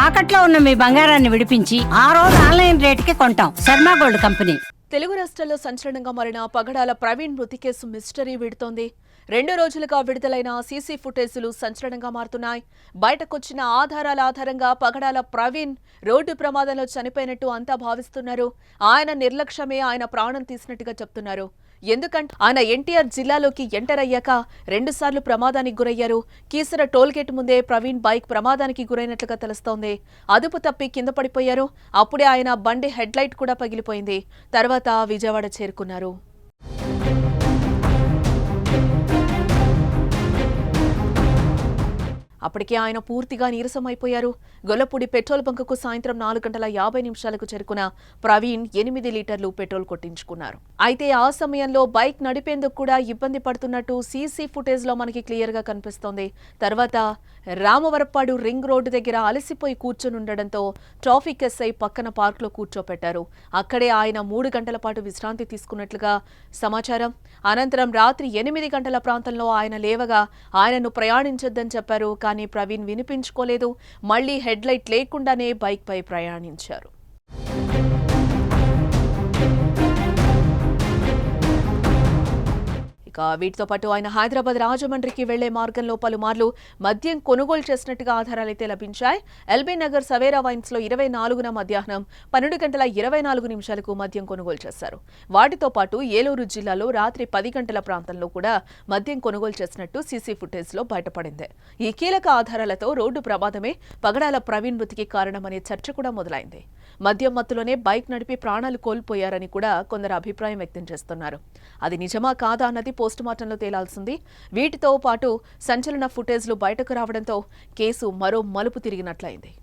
తాకట్లో ఉన్న మీ బంగారాన్ని విడిపించి ఆ రోజు ఆన్లైన్ రేటుకి కొంటాం. Sharma gold company. తెలుగు రాష్ట్రాల్లో సంచలనంగా మారిన పగడాల ప్రవీణ్ మృతి కేసు మిస్టరీ వీడుతోంది. 2 రోజులుగా విడుదలైన సీసీ ఫుటేజీలు సంచలనంగా మారుతున్నాయి. బయటకొచ్చిన ఆధారాల ఆధారంగా పగడాల ప్రవీణ్ రోడ్డు ప్రమాదంలో చనిపోయినట్టు అంతా భావిస్తున్నారు. ఆయన నిర్లక్ష్యమే ఆయన ప్రాణం తీసినట్టుగా చెప్తున్నారు. ఎందుకంటే ఆయన ఎన్టీఆర్ జిల్లాలోకి ఎంటర్ అయ్యాక 2 సార్లు ప్రమాదానికి గురయ్యారు. కీసర టోల్గేట్ ముందే ప్రవీణ్ బైక్ ప్రమాదానికి గురైనట్లుగా తెలుస్తోంది. అదుపు తప్పి కింద పడిపోయారు. అప్పుడే ఆయన బండి హెడ్ లైట్ కూడా పగిలిపోయింది. తర్వాత విజయవాడ చేరుకున్నారు. అప్పటికే ఆయన పూర్తిగా నీరసమైపోయారు. గొల్లపూడి పెట్రోల్ బంకుకు సాయంత్రం 4:50 చేరుకున్న ప్రవీణ్ 8 లీటర్లు పెట్రోల్ కొట్టించుకున్నారు. అయితే ఆ సమయంలో బైక్ నడిపేందుకు కూడా ఇబ్బంది పడుతున్నట్టు సీసీ ఫుటేజ్ లో మనకి క్లియర్ గా కనిపిస్తోంది. తర్వాత రామవరప్పాడు రింగ్ రోడ్డు దగ్గర అలసిపోయి కూర్చునుండడంతో ట్రాఫిక్ ఎస్ఐ పక్కన పార్క్ లో కూర్చోపెట్టారు. అక్కడే ఆయన 3 గంటల పాటు విశ్రాంతి తీసుకున్నట్లుగా సమాచారం. అనంతరం రాత్రి 8 గంటల ప్రాంతంలో ఆయన లేవగా ఆయనను ప్రయాణించొద్దని చెప్పారు. కానీ ప్రవీణ్ వినిపించుకోలేదు. మళ్లీ హెడ్ లైట్ లేకుండానే బైక్ పై ప్రయాణించారు. వీటితో పాటు ఆయన హైదరాబాద్ రాజమండ్రికి వెళ్లే మార్గంలో పలుమార్లు మద్యం కొనుగోలు చేసినట్టుగా ఆధారాలైతే లభించాయి. ఎల్బీ నగర్ సవేరా వైన్స్ లో 24న మధ్యాహ్నం 12:24 మద్యం కొనుగోలు చేశారు. వాటితో పాటు ఏలూరు జిల్లాలో రాత్రి 10 గంటల ప్రాంతంలో కూడా మద్యం కొనుగోలు చేసినట్టు సీసీ ఫుటేజ్ లో బయటపడింది. ఈ కీలక ఆధారాలతో రోడ్డు ప్రమాదమే పగడాల ప్రవీణ్ మృతికి కారణమనే చర్చ కూడా మొదలైంది. మద్యం మత్తులోనే బైక్ నడిపి ప్రాణాలు కోల్పోయారని కూడా కొందరు అభిప్రాయం వ్యక్తం చేస్తున్నారు. అది నిజమా కాదా అన్నది పోస్టుమార్టంలో తేలాల్సింది. వీటితో పాటు సంచలన ఫుటేజ్లు బయటకు రావడంతో కేసు మరో మలుపు తిరిగినట్లయింది.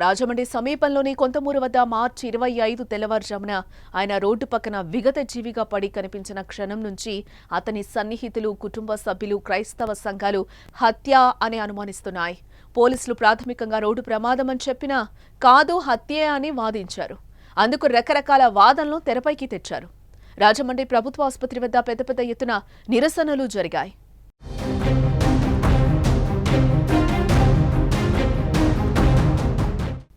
రాజమండ్రి సమీపంలోని కొంతమూరు వద్ద మార్చి 25 తెల్లవారుజామున ఆయన రోడ్డు పక్కన విగత జీవిగా పడి కనిపించిన క్షణం నుంచి అతని సన్నిహితులు, కుటుంబ సభ్యులు, క్రైస్తవ సంఘాలు హత్య అని అనుమానిస్తున్నాయి. పోలీసులు ప్రాథమికంగా రోడ్డు ప్రమాదమని చెప్పినా కాదు, హత్యే అని వాదించారు. అందుకు రకరకాల వాదనలు తెరపైకి తెచ్చారు. రాజమండ్రి ప్రభుత్వ ఆసుపత్రి వద్ద పెద్ద ఎత్తున నిరసనలు జరిగాయి.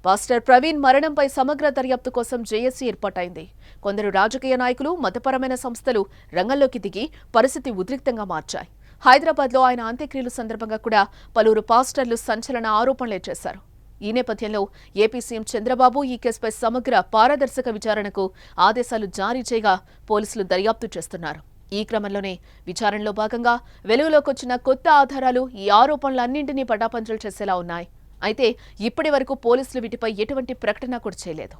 పాస్టర్ ప్రవీణ్ మరణంపై సమగ్ర దర్యాప్తు కోసం జేఏసీ ఏర్పాటైంది. కొందరు రాజకీయ నాయకులు, మతపరమైన సంస్థలు రంగంలోకి దిగి పరిస్థితి ఉద్రిక్తంగా మార్చాయి. హైదరాబాద్లో ఆయన అంత్యక్రియలు సందర్భంగా కూడా పలువురు పాస్టర్లు సంచలన ఆరోపణలే చేశారు. ఈ నేపథ్యంలో ఏపీ సీఎం చంద్రబాబు ఈ కేసుపై సమగ్ర పారదర్శక విచారణకు ఆదేశాలు జారీ చేయగా పోలీసులు దర్యాప్తు చేస్తున్నారు. ఈ క్రమంలోనే విచారణలో భాగంగా వెలుగులోకొచ్చిన కొత్త ఆధారాలు ఈ ఆరోపణలన్నింటినీ పటాపంచలు చేసేలా ఉన్నాయి. అయితే ఇప్పటి వరకు పోలీసులు వీటిపై ఎటువంటి ప్రకటన కూడా చేయలేదు.